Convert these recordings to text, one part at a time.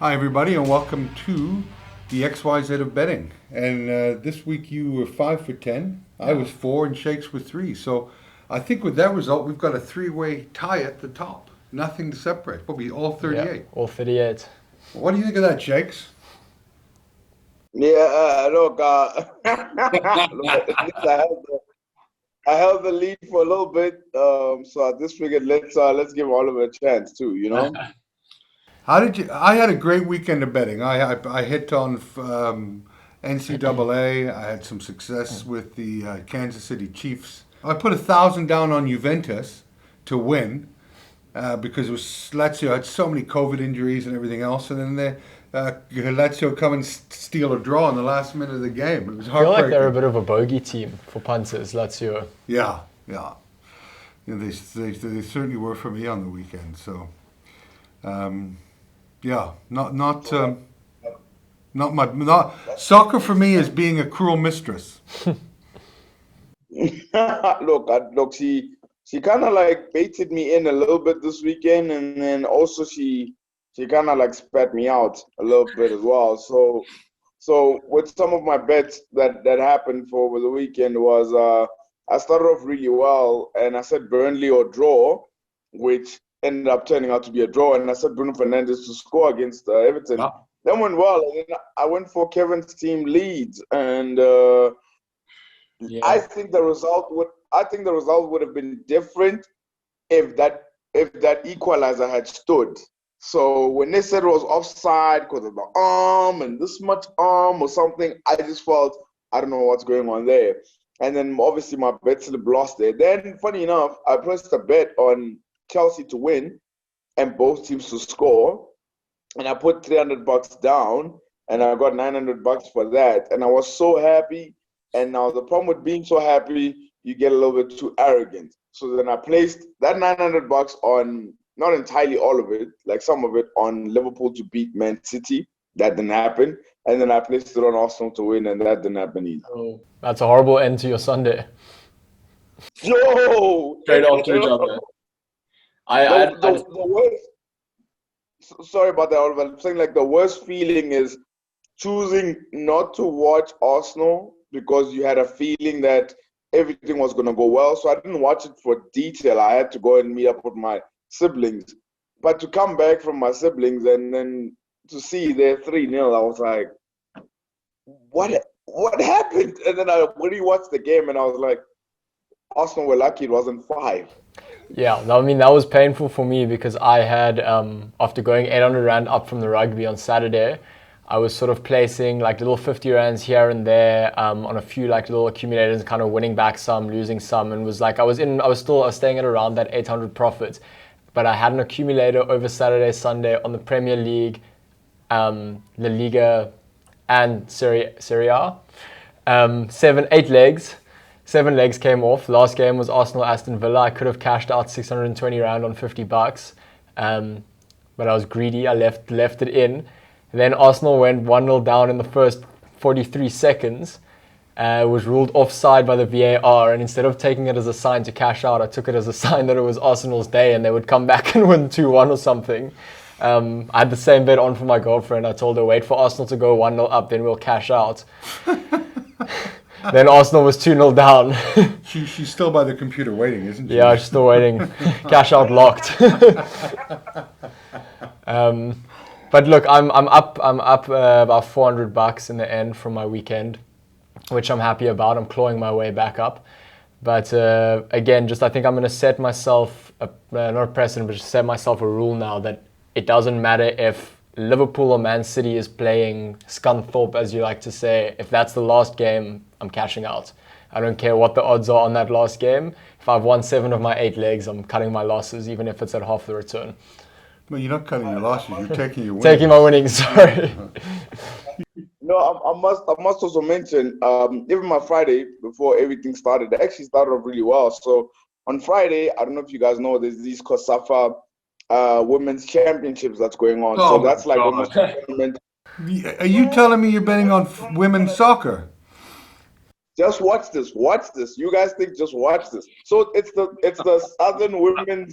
Hi, everybody, and welcome to the XYZ of betting. And this week you were 5 for 10. I was 4, and Shakes were 3. So I think with that result, we've got a three-way tie at the top. Nothing to separate. Probably all 38. Yeah, all 38. What do you think of that, Shakes? Yeah, look, look, at least I held the lead for a little bit. So I just figured let's give Oliver a chance too, you know? How did you? I had a great weekend of betting. I hit on NCAA. I had some success with the Kansas City Chiefs. I put 1,000 down on Juventus to win because it was Lazio had so many COVID injuries and everything else, and then Lazio come and steal a draw in the last minute of the game. It was I feel heartbreaking. like they're a bit of a bogey team for punters, Lazio. Yeah. You know, they certainly were for me on the weekend. So. Yeah, not soccer for me is being a cruel mistress. Look, she kind of like baited me in a little bit this weekend, and then also she kind of like spat me out a little bit as well. So with some of my bets that happened for over the weekend was I started off really well, and I said Burnley or draw, which ended up turning out to be a draw, and I said Bruno Fernandes to score against Everton. Wow. That went well, and then I went for Kevin's team Leeds, and I think the result would have been different if that equalizer had stood. So when they said it was offside because of the arm and this much arm or something, I just felt I don't know what's going on there. And then obviously my bet slip lost there. Then funny enough, I pressed a bet on Chelsea to win and both teams to score, and I put $300 down, and I got $900 for that, and I was so happy. And now the problem with being so happy, you get a little bit too arrogant. So then I placed that $900 on, not entirely all of it, like some of it on Liverpool to beat Man City. That didn't happen. And then I placed it on Arsenal to win, and that didn't happen either. Oh, that's a horrible end to your Sunday. Yo! Straight after each other. The worst. Sorry about that, Oliver. I'm saying like the worst feeling is choosing not to watch Arsenal because you had a feeling that everything was going to go well. So I didn't watch it for detail. I had to go and meet up with my siblings. But to come back from my siblings and then to see they're 3-0, I was like, what happened? And then I rewatched the game and I was like, Arsenal were lucky it wasn't 5. Yeah, I mean, that was painful for me because I had, after going 800 Rand up from the rugby on Saturday, I was sort of placing like little 50 Rands here and there on a few like little accumulators, kind of winning back some, losing some, and was like, I was staying at around that 800 profit. But I had an accumulator over Saturday, Sunday on the Premier League, La Liga, and Serie A. 8 legs. 7 legs came off. Last game was Arsenal-Aston Villa. I could have cashed out 620 Rand on $50. But I was greedy. I left it in. Then Arsenal went 1-0 down in the first 43 seconds. Was ruled offside by the VAR. And instead of taking it as a sign to cash out, I took it as a sign that it was Arsenal's day and they would come back and win 2-1 or something. I had the same bet on for my girlfriend. I told her, wait for Arsenal to go 1-0 up, then we'll cash out. Then Arsenal was 2-0 down. She's still by the computer waiting, isn't she? Yeah, she's still waiting. Cash out locked. But look, I'm up about $400 in the end from my weekend, which I'm happy about. I'm clawing my way back up. But again, I think I'm going to set myself, not a precedent, but just set myself a rule now that it doesn't matter if Liverpool or Man City is playing Scunthorpe, as you like to say. If that's the last game, I'm cashing out. I don't care what the odds are on that last game. If I've won 7 of my 8 legs, I'm cutting my losses, even if it's at half the return. Well, you're not cutting your losses. You're taking your winnings. Taking my winnings, sorry. No, I must also mention, even my Friday, before everything started, it actually started off really well. So on Friday, I don't know if you guys know, there's these COSAFA women's championships that's going on. Oh, so that's like God. almost a tournament. Are you telling me you're betting on women's soccer? Just watch this. Watch this. You guys think just watch this. So it's the Southern Women's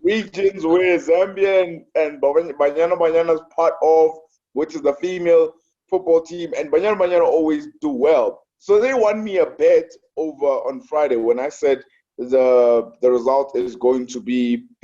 Regions where Zambia and Banyana is part of. which is the female football team, and Banyana always do well. So they won me a bet over on Friday when I said the result is going to be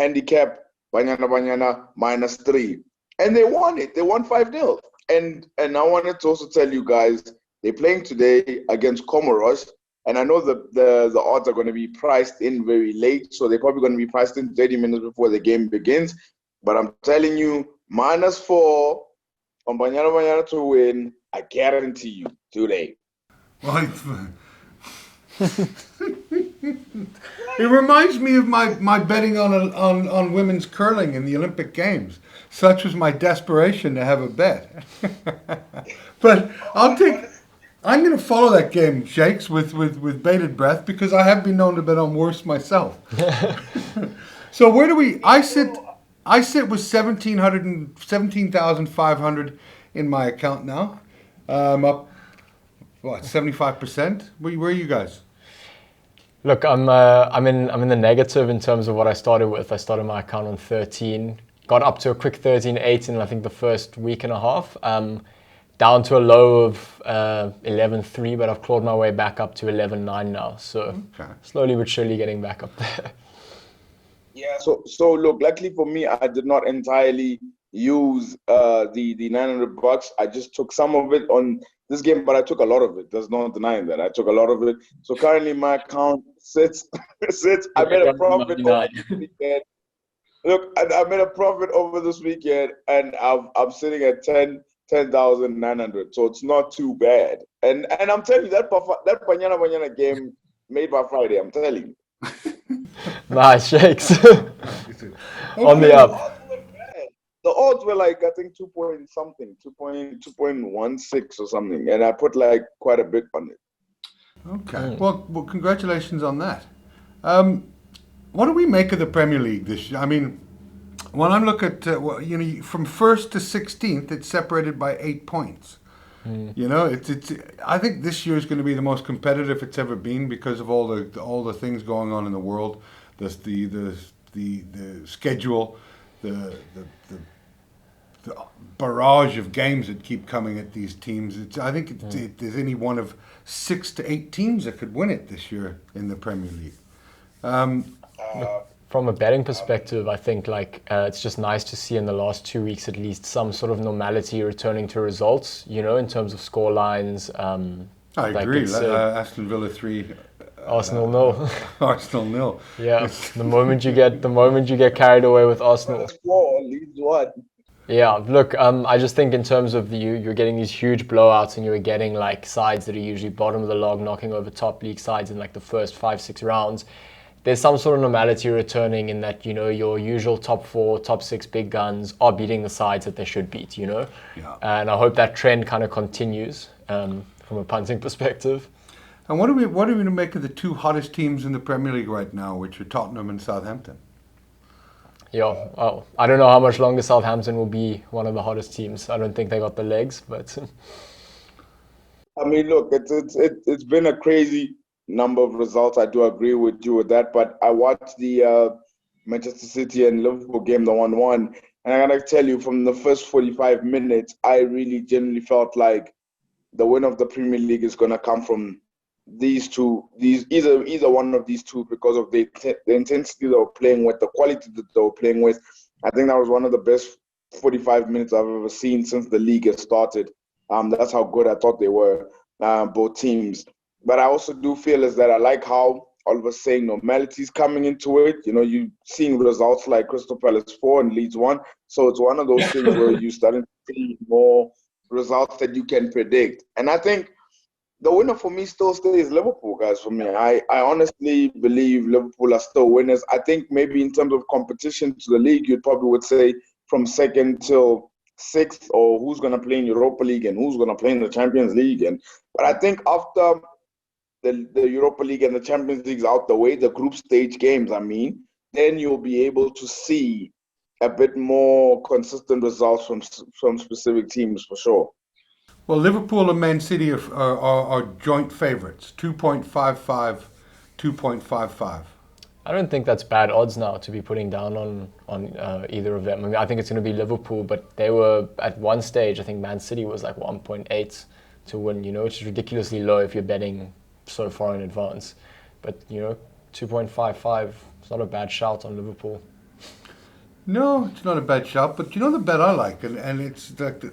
handicap Banyana -3. And they won it. They won 5-0. And I wanted to also tell you guys, they're playing today against Comoros. And I know the odds are going to be priced in very late. So they're probably going to be priced in 30 minutes before the game begins. But I'm telling you, -4 on Banyana to win, I guarantee you today. Well, it reminds me of my betting on women's curling in the Olympic Games. Such was my desperation to have a bet. But I'm going to follow that game, Shakes, with bated breath, because I have been known to bet on worse myself. So where do we? I sit with 17,500 in my account now. Up, what, 75%? Where are you guys? Look, I'm in the negative in terms of what I started with. I started my account on 13, got up to a quick 13.8 in I think the first week and a half, down to a low of 11.3, but I've clawed my way back up to 11.9 now. So slowly but surely getting back up there. Yeah. So look, luckily for me, I did not entirely use the $900. I just took some of it on this game, but I took a lot of it. There's no denying that. I took a lot of it. So currently my account sits. I made a profit over this weekend. Look, I made a profit over this weekend, and I'm sitting at 10,900. So it's not too bad. And I'm telling you, that Banyana game made by Friday. I'm telling you. Nice, Shakes. On the up. The odds were like, I think 2.16 or something. And I put like quite a bit on it. Okay. Well, congratulations on that. What do we make of the Premier League this year? I mean, when I look at, from 1st to 16th, it's separated by 8 points. You know, it's. I think this year is going to be the most competitive it's ever been because of all the things going on in the world, the schedule, the barrage of games that keep coming at these teams. I think there's any one of 6 to 8 teams that could win it this year in the Premier League. From a betting perspective, I think it's just nice to see in the last 2 weeks at least some sort of normality returning to results, in terms of score lines. I agree. Aston Villa 3, Arsenal 0. Arsenal 0. Yeah, the moment you get carried away with Arsenal. 4 leads 1. Yeah, look, I just think in terms of you're getting these huge blowouts and you're getting like sides that are usually bottom of the log knocking over top league sides in like the first 5-6 rounds. There's some sort of normality returning in that, your usual top 4, top 6 big guns are beating the sides that they should beat, Yeah. And I hope that trend kind of continues from a punting perspective. And what are we going to make of the 2 hottest teams in the Premier League right now, which are Tottenham and Southampton? Yeah, well, I don't know how much longer Southampton will be one of the hottest teams. I don't think they got the legs, but... I mean, look, it's been a crazy number of results. I do agree with you with that, but I watched the Manchester City and Liverpool game, the 1-1, and I gotta tell you, from the first 45 minutes, I really genuinely felt like the win of the Premier League is gonna come from these two. Either one of these two, because of the intensity they were playing with, the quality that they were playing with. I think that was one of the best 45 minutes I've ever seen since the league has started. That's how good I thought they were, both teams. But I also do feel is that I like how Oliver's saying normality is coming into it. You're seeing results like Crystal Palace 4 and Leeds 1. So it's one of those things where you're starting to see more results that you can predict. And I think the winner for me still stays Liverpool, guys, for me. I honestly believe Liverpool are still winners. I think maybe in terms of competition to the league, you probably would say from 2nd till 6th, or who's going to play in Europa League and who's going to play in the Champions League. But I think after the Europa League and the Champions League's out the way, the group stage games, then you'll be able to see a bit more consistent results from specific teams for sure. Well, Liverpool and Man City are joint favourites, 2.55, 2.55. I don't think that's bad odds now to be putting down on either of them. I mean, I think it's going to be Liverpool, but they were at one stage, I think Man City was like 1.8 to win, which is ridiculously low if you're betting so far in advance. But, 2.55, it's not a bad shout on Liverpool. No, it's not a bad shout, but the bet I like, and it's like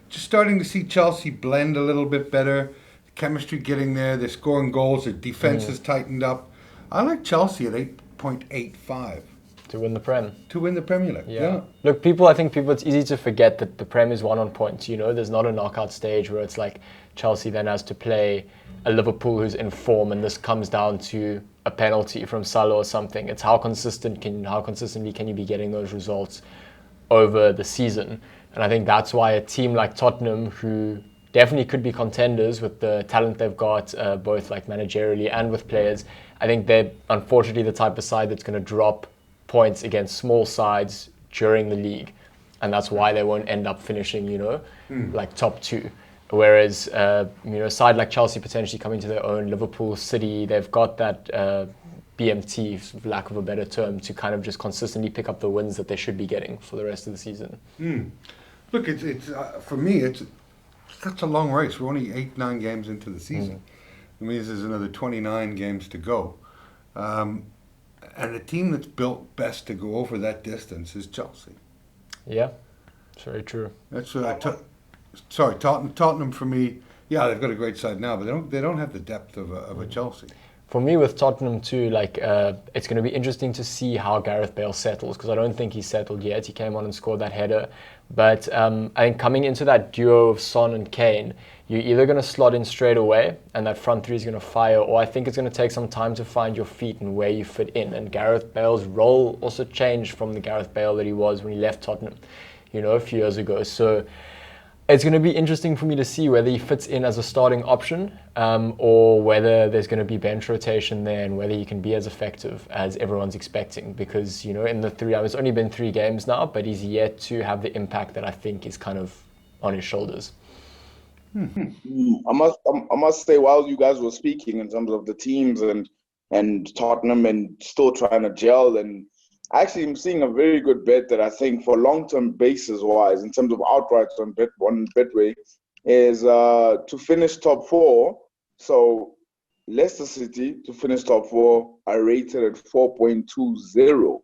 just starting to see Chelsea blend a little bit better, chemistry getting there, they're scoring goals, their defense has tightened up. I like Chelsea at 8.85. To win the Prem. To win the Premier League, yeah. Look, I think it's easy to forget that the Prem is won on points. There's not a knockout stage where it's like Chelsea then has to play a Liverpool who's in form, and this comes down to a penalty from Salah or something. It's how consistently can you be getting those results over the season. And I think that's why a team like Tottenham, who definitely could be contenders with the talent they've got, both like managerially and with players, I think they're unfortunately the type of side that's going to drop points against small sides during the league. And that's why they won't end up finishing, like top two. Whereas, a side like Chelsea potentially coming to their own, Liverpool, City, they've got that BMT, for lack of a better term, to kind of just consistently pick up the wins that they should be getting for the rest of the season. Look, it's for me, it's such a long race. We're only 8-9 games into the season. It means there's another 29 games to go. And the team that's built best to go over that distance is Chelsea. Yeah, it's very true. That's what Tottenham for me. Yeah, they've got a great side now, but they don't have the depth of a Chelsea. For me, with Tottenham too, it's going to be interesting to see how Gareth Bale settles, because I don't think he's settled yet. He came on and scored that header, but I think coming into that duo of Son and Kane, you're either going to slot in straight away and that front three is going to fire, or I think it's going to take some time to find your feet and where you fit in. And Gareth Bale's role also changed from the Gareth Bale that he was when he left Tottenham, a few years ago. So it's going to be interesting for me to see whether he fits in as a starting option, or whether there's going to be bench rotation there and whether he can be as effective as everyone's expecting. Because, in the it's only been 3 games now, but he's yet to have the impact that I think is kind of on his shoulders. I must say, while you guys were speaking in terms of the teams and Tottenham and still trying to gel, and actually I'm seeing a very good bet that I think for long-term basis wise, in terms of outrights on Betway, is to finish top 4. So Leicester City to finish top 4 are rated at 4.20.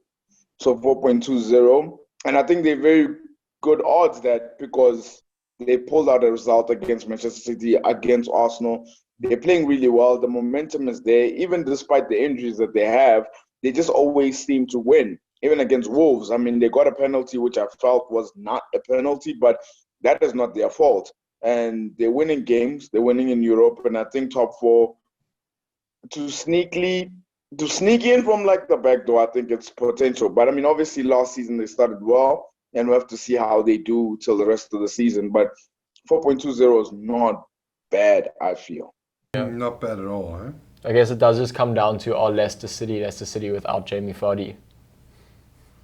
So 4.20, and I think they're very good odds that because they pulled out a result against Manchester City, against Arsenal. They're playing really well. The momentum is there. Even despite the injuries that they have, they just always seem to win. Even against Wolves, I mean, they got a penalty, which I felt was not a penalty, but that is not their fault. And they're winning games. They're winning in Europe. And I think top 4, to sneak in from like the back door, I think it's potential. But I mean, obviously last season they started well, and we'll have to see how they do till the rest of the season. But 4.20 is not bad, I feel. Yeah. Not bad at all, huh? I guess it does just come down to Leicester City without Jamie Vardy.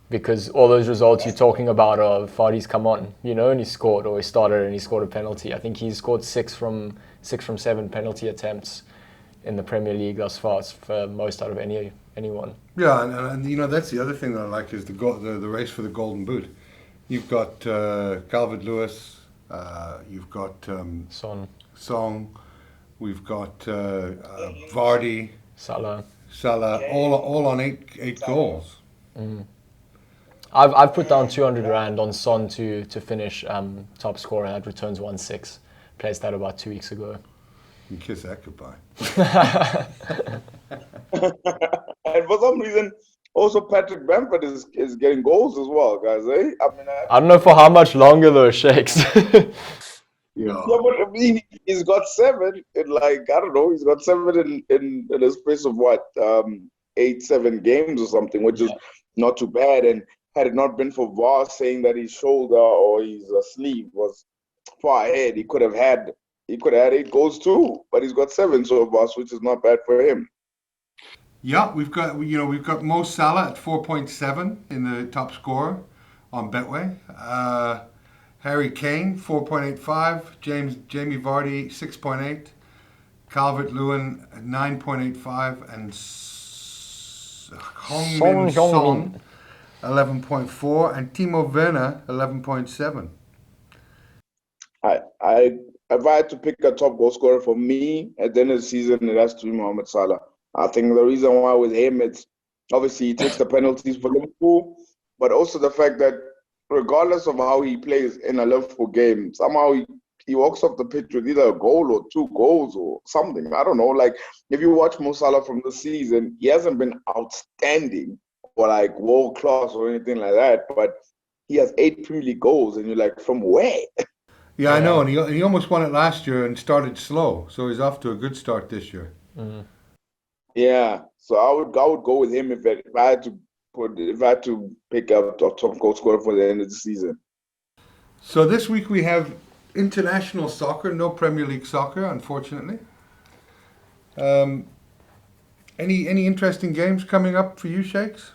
Because all those results you're talking about are Vardy's come on, and he scored, or he started and he scored a penalty. I think he's scored 6 from 7 penalty attempts in the Premier League thus far. It's for most out of anyone. Yeah, and that's the other thing that I like is the race for the Golden Boot. You've got Calvert-Lewin, you've got Song, we've got Vardy, Salah, all on 8 goals. I've put down 200 Rand on Son to finish top scorer, and that returns 1.6. Placed that about 2 weeks ago. You can kiss that goodbye. And for some reason, also Patrick Bamford is getting goals as well, guys. Eh? I don't know for how much longer though, Shakes. Yeah, but I mean, he's got 7 in I don't know, he's got 7 in a space of 8-7 games or something, which is not too bad. And had it not been for VAR saying that his shoulder or his sleeve was far ahead, he could have had 8 goals too. But he's got 7 so far, which is not bad for him. Yeah, we've got Mo Salah at 4.7 in the top scorer on Betway. Harry Kane 4.85, Jamie Vardy 6.8, Calvert-Lewin 9.85, and Heung-min Son, 11.4, and Timo Werner, 11.7. If I had to pick a top goal scorer for me at the end of the season, it has to be Mohamed Salah. I think the reason why with him, it's obviously he takes the penalties for Liverpool, but also the fact that regardless of how he plays in a Liverpool game, somehow he walks off the pitch with either a goal or 2 goals or something. I don't know. Like, if you watch Mo Salah from the season, he hasn't been outstanding or like world class or anything like that, but he has 8 Premier League goals, and you're like, from where? Yeah, I know, and he almost won it last year and started slow, so he's off to a good start this year. Yeah, so I would go with him if I had to pick up top goal scorer for the end of the season. So this week we have international soccer, no Premier League soccer, unfortunately. Any interesting games coming up for you, Shakes?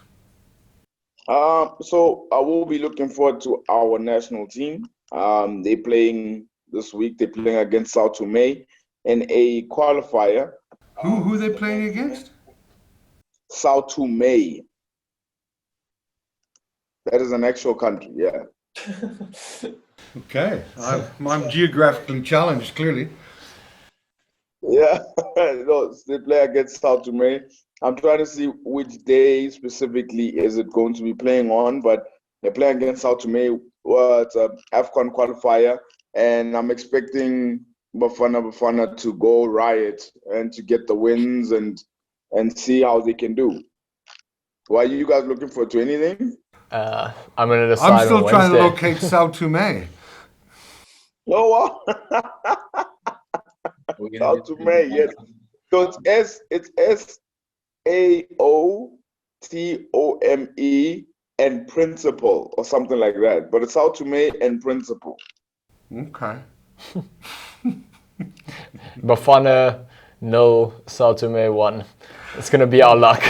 So I will be looking forward to our national team. They're playing this week. They're playing against Sao Tome in a qualifier. Who are they playing against? Sao Tome. That is an actual country, yeah. Okay, I'm geographically challenged, clearly. Yeah, no, they play against Sao Tome. I'm trying to see which day specifically is it going to be playing on, but they're playing against Sao Tome. Well, it's an AFCON qualifier, and I'm expecting Bafana to go riot and to get the wins and see how they can do. Why are you guys looking forward to anything? I'm going to decide I'm still on trying to Wednesday. locate Sao Tome. Oh, wow. Sao Tome, yes. So it's SAOTOME and principal or something like that. But it's Sao Tome and principal. Okay. Bafana 0, Sao Tome 1. It's going to be our luck.